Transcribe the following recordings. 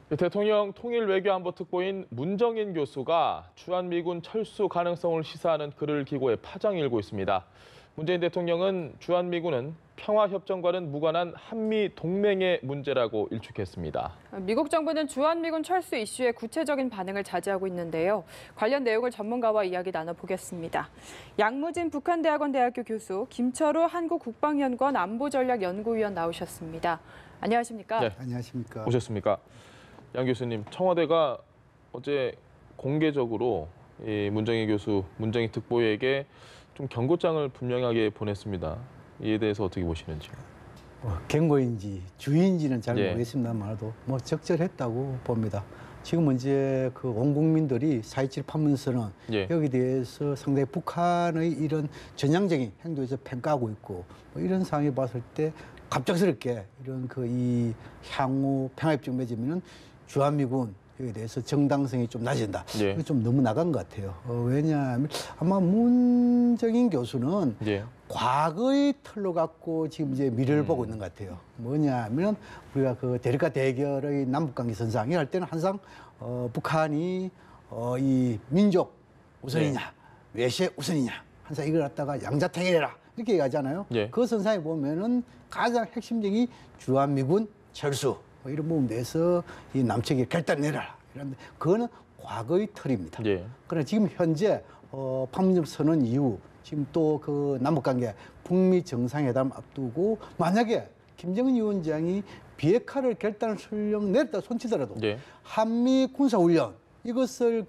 대통령 통일외교안보특보인 문정인 교수가 주한미군 철수 가능성을 시사하는 글을 기고해 파장이 일고 있습니다. 문재인 대통령은 주한미군은 평화협정과는 무관한 한미동맹의 문제라고 일축했습니다. 미국 정부는 주한미군 철수 이슈에 구체적인 반응을 자제하고 있는데요. 관련 내용을 전문가와 이야기 나눠보겠습니다. 양무진 북한대학원 대학교 교수, 김철우 한국국방연구원 안보전략연구위원 나오셨습니다. 안녕하십니까? 네. 안녕하십니까? 오셨습니까? 양 교수님, 청와대가 어제 공개적으로 이 문정인 교수, 문정인 특보에게 좀 경고장을 분명하게 보냈습니다. 이에 대해서 어떻게 보시는지요? 경고인지 주의인지는 잘 예. 모르겠습니다만도 적절했다고 봅니다. 지금 이제 온 국민들이 4.27 판문선언 예. 여기 대해서 상당히 북한의 이런 전향적인 행동에서 평가하고 있고 이런 상황에 봤을 때 갑작스럽게 이런 이 향후 평화협정 맺으면은 주한미군 여기에 대해서 정당성이 좀 낮아진다. 예. 이거 좀 너무 나간 것 같아요. 왜냐하면 아마 문정인 교수는 예. 과거의 틀로 갖고 지금 이제 미래를 보고 있는 것 같아요. 뭐냐면 우리가 대립과 대결의 남북관계 선상에 할 때는 항상 북한이 이 민족 우선이냐 외세 우선이냐 항상 이걸 갖다가 양자택일해라 이렇게 얘기하잖아요. 예. 그 선상에 보면은 가장 핵심적인 주한미군 철수 이런 부분에 대해서 이 남측이 결단 내라 이런데 그거는 과거의 틀입니다. 예. 그러나 지금 현재 판문점 선언 이후 지금 또 남북관계 북미 정상회담 앞두고 만약에 김정은 위원장이 비핵화를 결단을 설령 냈다 손치더라도 예. 한미 군사훈련 이것을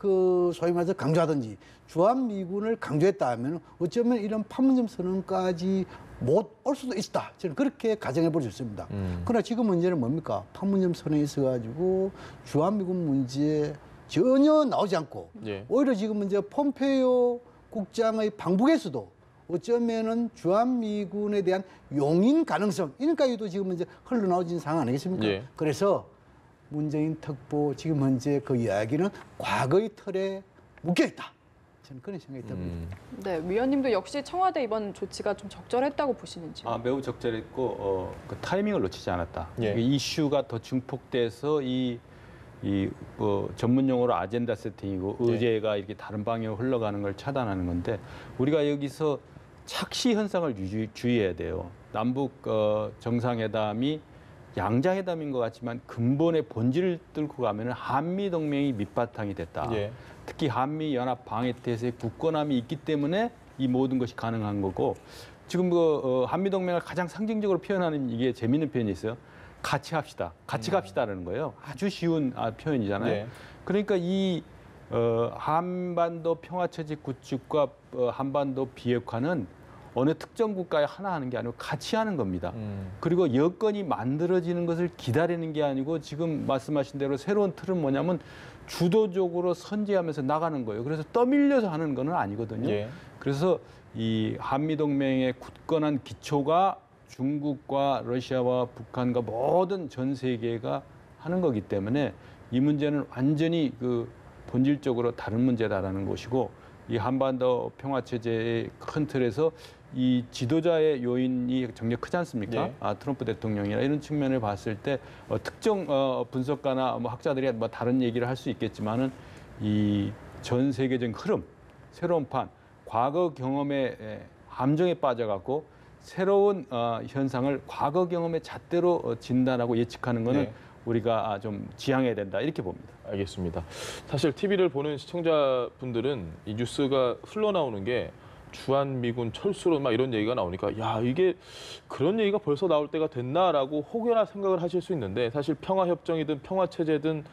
소위 말해서 강조하든지 주한미군을 강조했다 하면 어쩌면 이런 판문점 선언까지 못 올 수도 있다. 저는 그렇게 가정해 볼 수 있습니다. 그러나 지금 문제는 뭡니까? 판문점 선언이 있어가지고 주한미군 문제 전혀 나오지 않고 예. 오히려 지금 이제 폼페이오 국장의 방북에서도 어쩌면은 주한미군에 대한 용인 가능성 이런까지도 지금 이제 흘러나오진 상황 아니겠습니까? 예. 그래서 문정인 특보 지금 현재 그 이야기는 과거의 틀에 묶여 있다. 저는 그런 생각이 듭니다. 네, 위원님도 역시 청와대 이번 조치가 좀 적절했다고 보시는지요? 매우 적절했고 그 타이밍을 놓치지 않았다. 예. 이슈가 더 증폭돼서 전문 용어로 아젠다 세팅이고 예. 의제가 이렇게 다른 방향으로 흘러가는 걸 차단하는 건데 우리가 여기서 착시 현상을 주의해야 돼요. 남북 정상회담이 양자회담인 것 같지만 근본의 본질을 뚫고 가면은 한미 동맹이 밑바탕이 됐다. 예. 특히 한미 연합 방해 태세의 굳건함이 있기 때문에 이 모든 것이 가능한 거고 지금 한미 동맹을 가장 상징적으로 표현하는 이게 재밌는 표현이 있어요. 같이 합시다. 같이 갑시다라는 거예요. 아주 쉬운 표현이잖아요. 예. 그러니까 이 한반도 평화체제 구축과 한반도 비핵화는 어느 특정 국가에 하나 하는 게 아니고 같이 하는 겁니다. 그리고 여건이 만들어지는 것을 기다리는 게 아니고 지금 말씀하신 대로 새로운 틀은 뭐냐면 주도적으로 선제하면서 나가는 거예요. 그래서 떠밀려서 하는 건 아니거든요. 예. 그래서 이 한미동맹의 굳건한 기초가 중국과 러시아와 북한과 모든 전 세계가 하는 거기 때문에 이 문제는 완전히 본질적으로 다른 문제다라는 것이고 이 한반도 평화체제의 큰 틀에서 이 지도자의 요인이 굉장히 크지 않습니까? 네. 트럼프 대통령이나 이런 측면을 봤을 때 특정 분석가나 학자들이 다른 얘기를 할 수 있겠지만은 이 전 세계적인 흐름, 새로운 판, 과거 경험의 함정에 빠져갖고 새로운 현상을 과거 경험의 잣대로 진단하고 예측하는 거는 네. 우리가 좀 지양해야 된다 이렇게 봅니다. 알겠습니다. 사실 TV를 보는 시청자분들은 이 뉴스가 흘러나오는 게 주한미군 철수로 막 이런 얘기가 나오니까 야 이게 그런 얘기가 벌써 나올 때가 됐나라고 혹여나 생각을 하실 수 있는데 사실 평화협정이든 평화체제든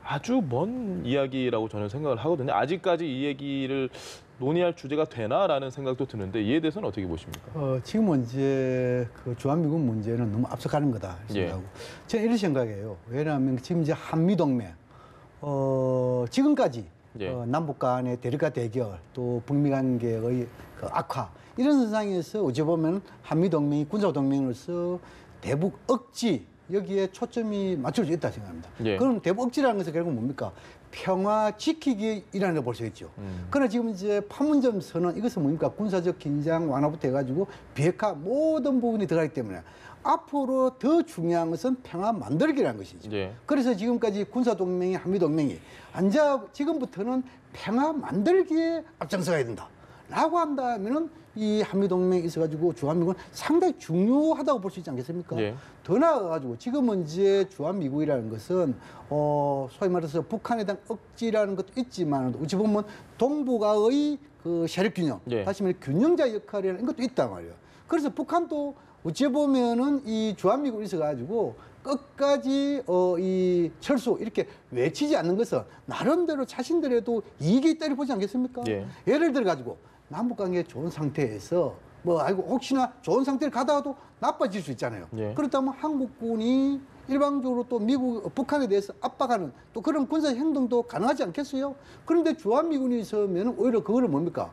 아주 먼 이야기라고 저는 생각을 하거든요. 아직까지 이 얘기를 논의할 주제가 되나라는 생각도 드는데 이에 대해서는 어떻게 보십니까? 지금 이제 주한미군 문제는 너무 앞서가는 거다 생각하고 저는 이런 생각이에요. 왜냐하면 지금 이제 한미동맹 지금까지 예. 남북 간의 대립과 대결 또 북미 관계의 악화 이런 현상에서 어찌 보면 한미동맹이 군사동맹으로서 대북 억지 여기에 초점이 맞춰져 있다 생각합니다. 예. 그럼 대북 억지라는 것은 결국 뭡니까? 평화 지키기이라는 걸 볼 수 있죠. 그러나 지금 이제 판문점 선언 이것은 뭡니까? 군사적 긴장 완화부터 해가지고 비핵화 모든 부분이 들어가기 때문에 앞으로 더 중요한 것은 평화 만들기라는 것이죠. 예. 그래서 지금까지 군사동맹이 한미동맹이 지금부터는 평화 만들기에 앞장서가야 된다라고 한다면은 이 한미동맹이 있어가지고 주한미군 상당히 중요하다고 볼 수 있지 않겠습니까? 예. 더 나아가지고 지금은 이제 주한미군이라는 것은 소위 말해서 북한에 대한 억지라는 것도 있지만 어찌 보면 동북아의 그 세력균형, 예. 다시 말해 균형자 역할이라는 것도 있단 말이에요. 그래서 북한도 어찌 보면은 이 주한미군이 있어가지고 끝까지 이 철수 이렇게 외치지 않는 것은 나름대로 자신들에도 이익이 있다고 보지 않겠습니까? 예. 예를 들어 가지고 남북관계 좋은 상태에서 혹시나 좋은 상태를 가다가도 나빠질 수 있잖아요. 예. 그렇다면 한국군이 일방적으로 또 북한에 대해서 압박하는 또 그런 군사 행동도 가능하지 않겠어요? 그런데 주한미군이 있으면 오히려 그거를 뭡니까?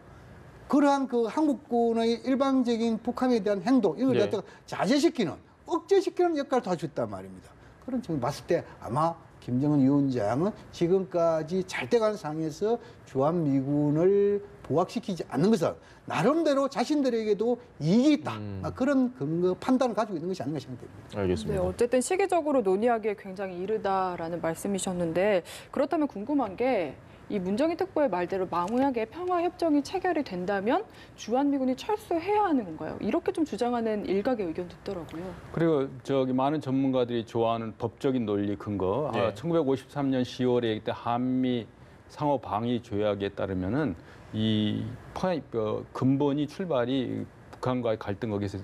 그러한 그 한국군의 일방적인 북한에 대한 행동 이걸 예. 갖다가 자제시키는 억제시키는 역할을 도 할 수 있단 말입니다. 그런 점을 봤을 때 아마 김정은 위원장은 지금까지 잘 돼가는 상황에서 주한미군을 부각시키지 않는 것은 나름대로 자신들에게도 이익이 있다. 그런 근거 판단을 가지고 있는 것이 아닌가 생각됩니다. 알겠습니다. 네, 어쨌든 시기적으로 논의하기에 굉장히 이르다라는 말씀이셨는데 그렇다면 궁금한 게 이 문정인 특보의 말대로 만약에 평화협정이 체결이 된다면 주한미군이 철수해야 하는 건가요? 이렇게 좀 주장하는 일각의 의견도 있더라고요. 그리고 많은 전문가들이 좋아하는 법적인 논리 근거. 예. 1953년 10월에 그때 한미 상호 방위 조약에 따르면은 이 근본이 출발이 북한과의 갈등 거기서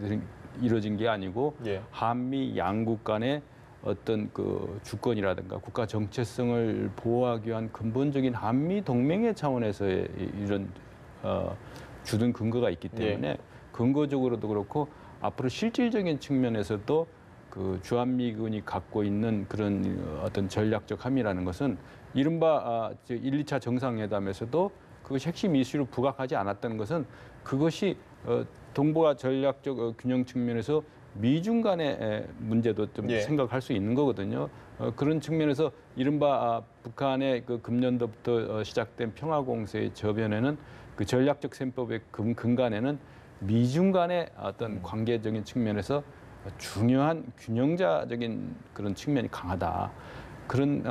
이루어진 게 아니고 예. 한미 양국 간의 어떤 그 주권이라든가 국가 정체성을 보호하기 위한 근본적인 한미 동맹의 차원에서의 이런 주둔 근거가 있기 때문에 근거적으로도 그렇고 앞으로 실질적인 측면에서도 그 주한미군이 갖고 있는 그런 어떤 전략적 함의라는 것은 이른바 1, 2차 정상회담에서도 그것이 핵심 이슈로 부각하지 않았다는 것은 그것이 동북아 전략적 균형 측면에서 미중 간의 문제도 좀 예. 생각할 수 있는 거거든요. 그런 측면에서 이른바 북한의 그 금년도부터 시작된 평화공세의 저변에는 그 전략적 셈법의 근간에는 미중 간의 어떤 관계적인 측면에서 중요한 균형자적인 그런 측면이 강하다. 그런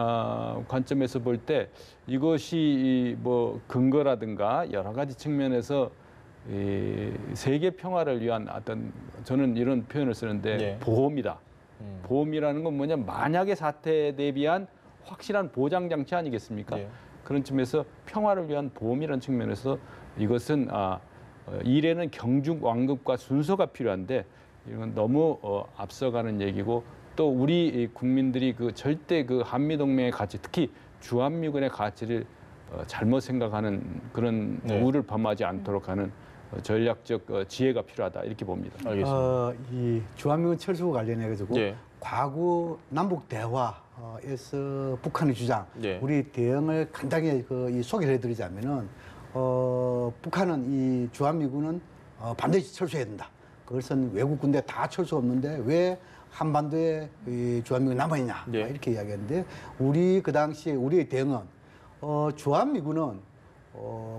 관점에서 볼 때 이것이 뭐 근거라든가 여러 가지 측면에서 이 세계 평화를 위한 어떤 저는 이런 표현을 쓰는데 예. 보험이다. 보험이라는 건 뭐냐 만약의 사태에 대비한 확실한 보장 장치 아니겠습니까? 예. 그런 측면에서 평화를 위한 보험이라는 측면에서 이것은 일에는 경중 완급과 순서가 필요한데 이건 너무 앞서가는 얘기고 또 우리 국민들이 그 절대 그 한미 동맹의 가치 특히 주한미군의 가치를 잘못 생각하는 그런 네. 우를 범하지 않도록 하는 전략적 지혜가 필요하다 이렇게 봅니다. 알겠습니다. 이 주한미군 철수 관련해 가지고 예. 과거 남북 대화에서 북한의 주장, 예. 우리 대응을 간단히 이 소개를 해드리자면은 북한은 이 주한미군은 반드시 철수해야 된다. 그것은 외국 군대 다 철수 없는데 왜 한반도에 이 주한미군 남아있냐 예. 이렇게 이야기했는데 우리 그 당시에 우리의 대응은 주한미군은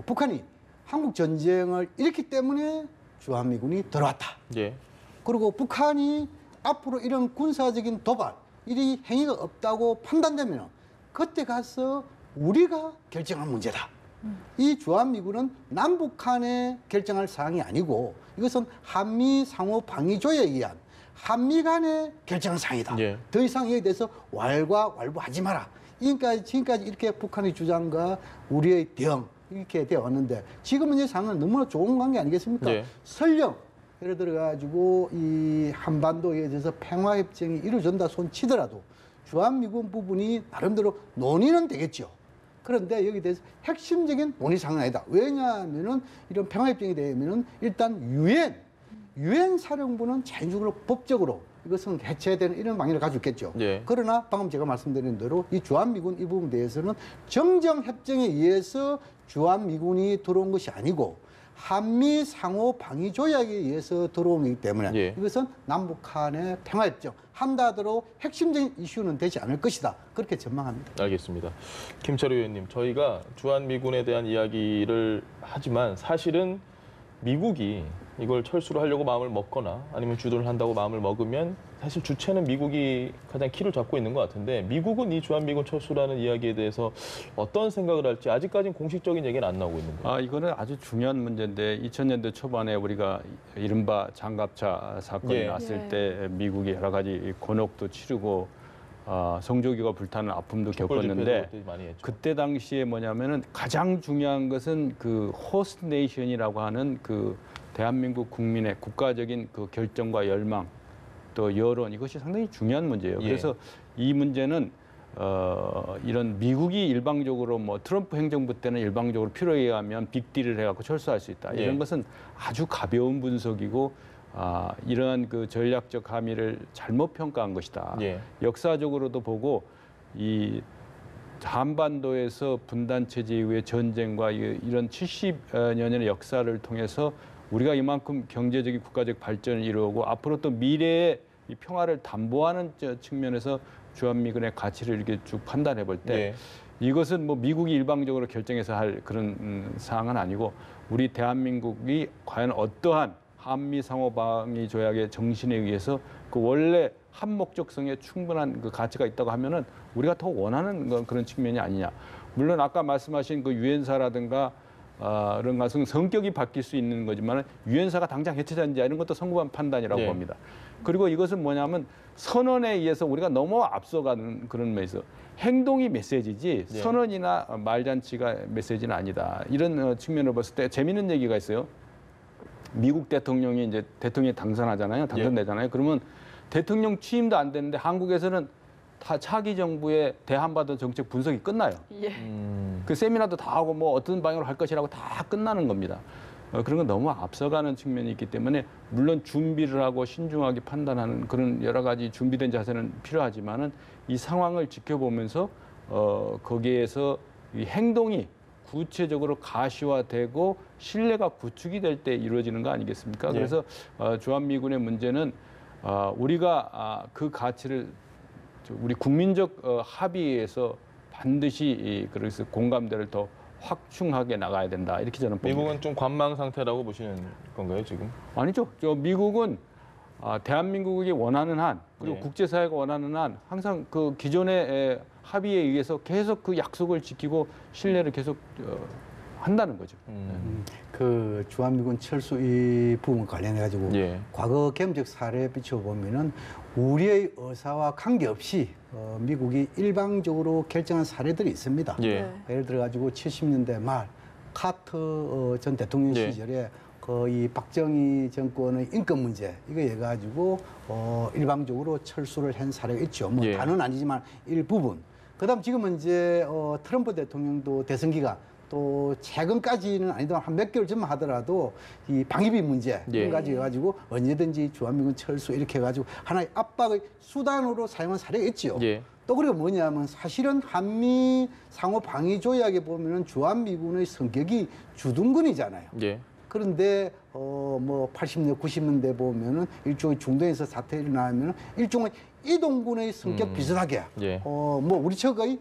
북한이 한국 전쟁을 일으켰기 때문에 주한미군이 들어왔다. 예. 그리고 북한이 앞으로 이런 군사적인 도발, 이 행위가 없다고 판단되면 그때 가서 우리가 결정할 문제다. 이 주한미군은 남북한의 결정할 사항이 아니고 이것은 한미 상호 방위 조약에 의한 한미 간의 결정한 사항이다. 예. 더 이상 여기에 대해서 왈가왈부하지 마라. 지금까지 이렇게 북한의 주장과 우리의 대응 이렇게 되어 왔는데 지금은 이 상황은 너무나 좋은 관계 아니겠습니까? 예. 설령 예를 들어 가지고 이 한반도에 대해서 평화 협정이 이루어진다 손 치더라도 주한미군 부분이 나름대로 논의는 되겠죠. 그런데 여기에 대해서 핵심적인 논의 상황은 아니다. 왜냐하면은 이런 평화 협정이 되면은 일단 유엔 사령부는 자연적으로 법적으로 이것은 해체되는 이런 방향을 가지고 있겠죠. 예. 그러나 방금 제가 말씀드린 대로 이 주한미군 이 부분에 대해서는 정정협정에 의해서 주한미군이 들어온 것이 아니고 한미 상호 방위 조약에 의해서 들어온 것이기 때문에 예. 이것은 남북한의 평화협정 한다더러 핵심적인 이슈는 되지 않을 것이다. 그렇게 전망합니다. 알겠습니다. 김철우 의원님, 저희가 주한미군에 대한 이야기를 하지만 사실은 미국이 이걸 철수를 하려고 마음을 먹거나 아니면 주도를 한다고 마음을 먹으면 사실 주체는 미국이 가장 키를 잡고 있는 것 같은데 미국은 이 주한미군 철수라는 이야기에 대해서 어떤 생각을 할지 아직까지는 공식적인 얘기는 안 나오고 있는 거예요. 이거는 아주 중요한 문제인데 2000년대 초반에 우리가 이른바 장갑차 사건이 예. 났을 예. 때 미국이 여러 가지 곤혹도 치르고 성조기가 불타는 아픔도 겪었는데 집회도 많이 했죠. 그때 당시에 뭐냐면은 가장 중요한 것은 그 호스트 네이션이라고 하는 그 대한민국 국민의 국가적인 그 결정과 열망 또 여론 이것이 상당히 중요한 문제예요. 예. 그래서 이 문제는 이런 미국이 일방적으로 뭐 트럼프 행정부 때는 일방적으로 필요에 의하면 빅딜을 해갖고 철수할 수 있다. 이런 예. 것은 아주 가벼운 분석이고 이러한 그 전략적 함의를 잘못 평가한 것이다. 예. 역사적으로도 보고 이 한반도에서 분단 체제 이후의 전쟁과 이런 70년의 역사를 통해서 우리가 이만큼 경제적인 국가적 발전을 이루고 앞으로 또 미래의 이 평화를 담보하는 측면에서 주한미군의 가치를 이렇게 쭉 판단해 볼 때 예. 이것은 뭐 미국이 일방적으로 결정해서 할 그런 사항은 아니고 우리 대한민국이 과연 어떠한 한미 상호방위 조약의 정신에 의해서 그 원래 한 목적성에 충분한 그 가치가 있다고 하면은 우리가 더 원하는 그런 측면이 아니냐. 물론 아까 말씀하신 그 유엔사라든가 그런 것은 성격이 바뀔 수 있는 거지만 유엔사가 당장 해체자인지 이런 것도 성급한 판단이라고 네. 봅니다. 그리고 이것은 뭐냐면 선언에 의해서 우리가 너무 앞서가는 그런 면에서 행동이 메시지지 네. 선언이나 말잔치가 메시지는 아니다. 이런 측면을 봤을 때 재미있는 얘기가 있어요. 미국 대통령이 이제 대통령이 당선하잖아요. 당선되잖아요. 그러면 대통령 취임도 안 되는데 한국에서는 다 차기 정부의 대한반도 정책 분석이 끝나요. 예. 그 세미나도 다 하고 뭐 어떤 방향으로 할 것이라고 다 끝나는 겁니다. 그런 건 너무 앞서가는 측면이 있기 때문에 물론 준비를 하고 신중하게 판단하는 그런 여러 가지 준비된 자세는 필요하지만은 이 상황을 지켜보면서 거기에서 이 행동이 구체적으로 가시화되고 신뢰가 구축이 될 때 이루어지는 거 아니겠습니까? 네. 그래서 주한미군의 문제는 우리가 그 가치를 우리 국민적 합의에서 반드시 그래서 공감대를 더 확충하게 나가야 된다 이렇게 저는 봅니다. 미국은 좀 관망 상태라고 보시는 건가요 지금? 아니죠. 미국은 대한민국이 원하는 한 그리고 예. 국제사회가 원하는 한 항상 그 기존의 합의에 의해서 계속 그 약속을 지키고 신뢰를 계속 한다는 거죠. 그 주한미군 철수 이 부분 관련해 가지고 예. 과거 경험적 사례에 비춰보면은 우리의 의사와 관계없이 미국이 일방적으로 결정한 사례들이 있습니다. 예. 네. 예를 들어 가지고 70년대 말 카터 전 대통령 예. 시절에 이 박정희 정권의 인권 문제 이거 해가지고 일방적으로 철수를 한 사례가 있죠. 뭐 예. 다는 아니지만 일부분. 그다음 지금은 이제 트럼프 대통령도 대선 기간 또 최근까지는 아니더라도 한 몇 개월 전만 하더라도 이 방위비 문제 예. 까지 해가지고 언제든지 주한미군 철수 이렇게 해가지고 하나의 압박의 수단으로 사용한 사례가 있죠. 예. 또 그리고 뭐냐면 사실은 한미 상호 방위 조약에 보면은 주한미군의 성격이 주둔군이잖아요. 예. 그런데 뭐 80년대 90년대 보면은 일종의 중동에서 사태 일어나면 일종의 이동군의 성격 비슷하게 예. 뭐 우리 측의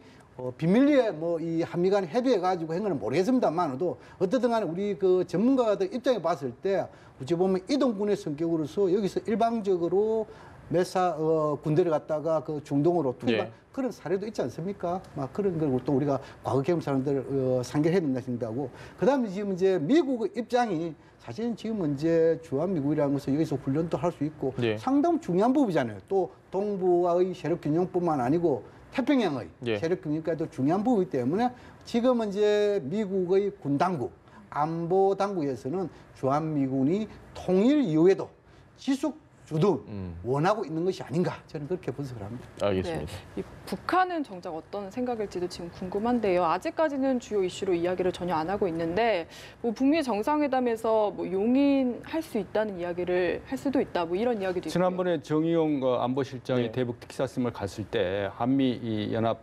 비밀리에 뭐 이 한미 간 협의해 가지고 한 거는 모르겠습니다만도 어쨌든 간에 우리 그 전문가들 입장에 봤을 때 어찌 보면 이동군의 성격으로서 여기서 일방적으로 몇사 군대를 갖다가 그 중동으로 투입한 예. 그런 사례도 있지 않습니까? 막 그런 걸 또 우리가 과거 경험 사람들 상기해야 된다 생각하고 그다음에 지금 이제 미국의 입장이 사실은 지금 이제 주한미군이라는 것은 여기서 훈련도 할 수 있고 예. 상당히 중요한 부분이잖아요. 또 동북아의 세력 균형뿐만 아니고 태평양의 예. 세력 균형까지도 중요한 부분이기 때문에 지금은 이제 미국의 군 당국, 안보 당국에서는 주한미군이 통일 이후에도 지속 주둔 원하고 있는 것이 아닌가 저는 그렇게 분석을 합니다. 알겠습니다. 이 북한은 정작 어떤 생각일지도 지금 궁금한데요. 아직까지는 주요 이슈로 이야기를 전혀 안 하고 있는데 뭐 북미 정상회담에서 뭐 용인할 수 있다는 이야기를 할 수도 있다. 뭐 이런 이야기도 있고요. 지난번에 정의용 안보실장이 네. 대북 텍사스를 갔을 때 한미 이 연합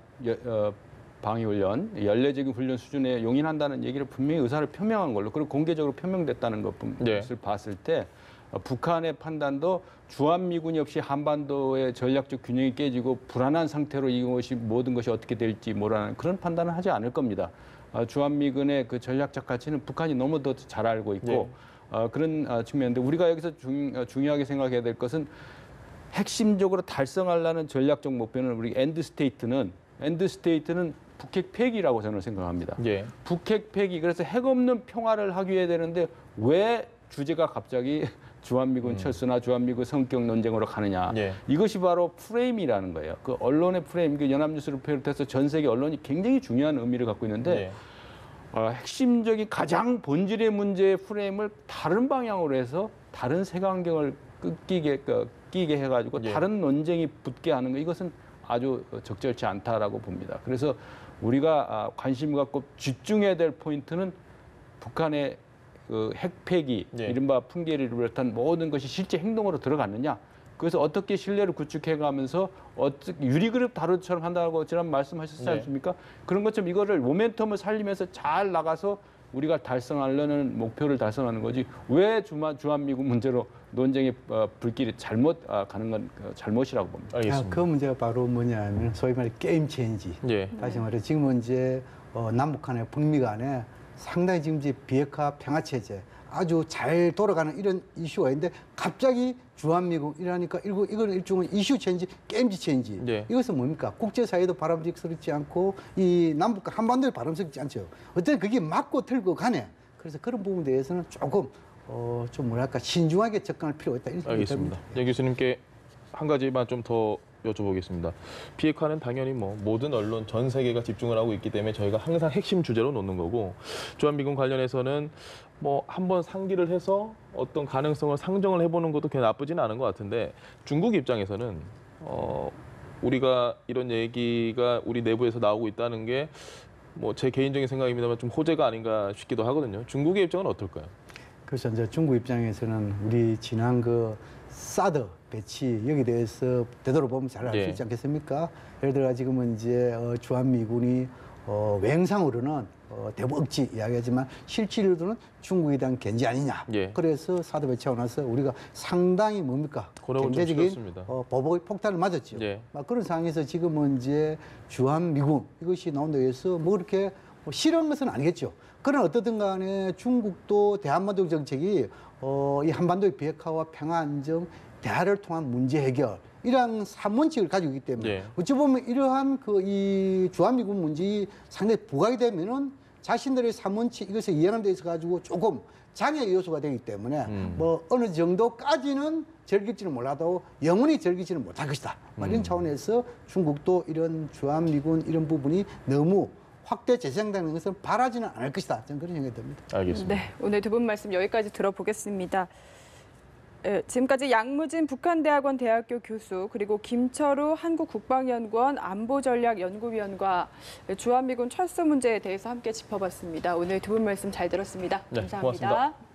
방위훈련 연례적인 훈련 수준에 용인한다는 얘기를 분명히 의사를 표명한 걸로 그리고 공개적으로 표명됐다는 것을 네. 봤을 때 북한의 판단도 주한미군이 없이 한반도의 전략적 균형이 깨지고 불안한 상태로 이것이 모든 것이 어떻게 될지 모르는 그런 판단을 하지 않을 겁니다. 주한미군의 그 전략적 가치는 북한이 너무 더 잘 알고 있고 네. 그런 측면인데 우리가 여기서 중요하게 생각해야 될 것은 핵심적으로 달성하려는 전략적 목표는 우리 엔드 스테이트는 북핵 폐기라고 저는 생각합니다. 예. 북핵 폐기 그래서 핵 없는 평화를 하기 위해 되는데 왜 주제가 갑자기 주한미군 철수나 주한미군 성격 논쟁으로 가느냐. 예. 이것이 바로 프레임이라는 거예요. 그 언론의 프레임, 그 연합뉴스를 비롯해서 전 세계 언론이 굉장히 중요한 의미를 갖고 있는데 예. 핵심적인 가장 본질의 문제의 프레임을 다른 방향으로 해서 다른 색안경을 끼게 해가지고 예. 다른 논쟁이 붙게 하는 거 이것은 아주 적절치 않다라고 봅니다. 그래서 우리가 관심 갖고 집중해야 될 포인트는 북한의 그 핵폐기, 예. 이른바 풍계리를 비롯한 모든 것이 실제 행동으로 들어갔느냐. 그래서 어떻게 신뢰를 구축해가면서 유리그룹 다루처럼 한다고 지난 말씀하셨지 네. 않습니까? 그런 것처럼 이거를 모멘텀을 살리면서 잘 나가서 우리가 달성하려는 목표를 달성하는 거지 왜 주한미군 문제로 논쟁의 불길이 잘못 가는 건 잘못이라고 봅니다. 알겠습니다. 그 문제가 바로 뭐냐면 소위 말해 게임 체인지. 예. 다시 말해 지금은 이제 남북 간의 북미 간에 상당히 지금 이제 비핵화 평화 체제 아주 잘 돌아가는 이런 이슈가 있는데 갑자기 주한미군 이러니까 이건 일종의 이슈 체인지, 게임지 체인지. 네. 이것은 뭡니까? 국제사회도 바람직스럽지 않고 이 남북 간 한반도에 바람직스럽지 않죠. 어쨌든 그게 맞고 틀고 가네. 그래서 그런 부분에 대해서는 조금 좀 뭐랄까 신중하게 접근할 필요가 있다. 이렇게 알겠습니다. 생각합니다. 양 교수님께 한 가지만 좀 더 여쭤보겠습니다. 비핵화는 당연히 뭐 모든 언론 전 세계가 집중을 하고 있기 때문에 저희가 항상 핵심 주제로 놓는 거고 주한미군 관련해서는 뭐 한번 상기를 해서 어떤 가능성을 상정을 해보는 것도 그냥 나쁘지는 않은 것 같은데 중국 입장에서는 우리가 이런 얘기가 우리 내부에서 나오고 있다는 게 뭐 제 개인적인 생각입니다만 좀 호재가 아닌가 싶기도 하거든요. 중국의 입장은 어떨까요? 그래서 이제 중국 입장에서는 우리 지난 그 사드 배치 여기 대해서 되돌아보면 잘 알 수 네. 있지 않겠습니까? 예를 들어 지금은 이제 주한미군이 외형상으로는 대북 억지 이야기하지만 실질로는 중국에 대한 견제 아니냐. 예. 그래서 사드 배치하고 나서 우리가 상당히 뭡니까? 고려를 좀 경제적인 시켰습니다. 보복의 폭탄을 맞았죠. 예. 그런 상황에서 지금은 이제 주한미군 이것이 나온다고 해서 뭐 그렇게 싫은 것은 아니겠죠. 그러나 어떻든 간에 중국도 대한반도 정책이 이 한반도의 비핵화와 평화 안정, 대화를 통한 문제 해결 이러한 삼원칙을 가지고 있기 때문에 네. 어찌 보면 이러한 이 주한미군 문제가 상당히 부각이 되면은 자신들의 삼원칙 이것을 이해하는 데 있어 가지고 조금 장애 요소가 되기 때문에 뭐 어느 정도까지는 즐길지는 몰라도 영원히 즐기지는 못할 것이다. 이런 차원에서 중국도 이런 주한미군 이런 부분이 너무 확대 재생되는 것은 바라지는 않을 것이다. 저는 그런 생각이 듭니다. 알겠습니다. 네, 오늘 두 분 말씀 여기까지 들어보겠습니다. 지금까지 양무진 북한대학원 대학교 교수 그리고 김철우 한국국방연구원 안보전략연구위원과 주한미군 철수 문제에 대해서 함께 짚어봤습니다. 오늘 두 분 말씀 잘 들었습니다. 네, 감사합니다. 고맙습니다.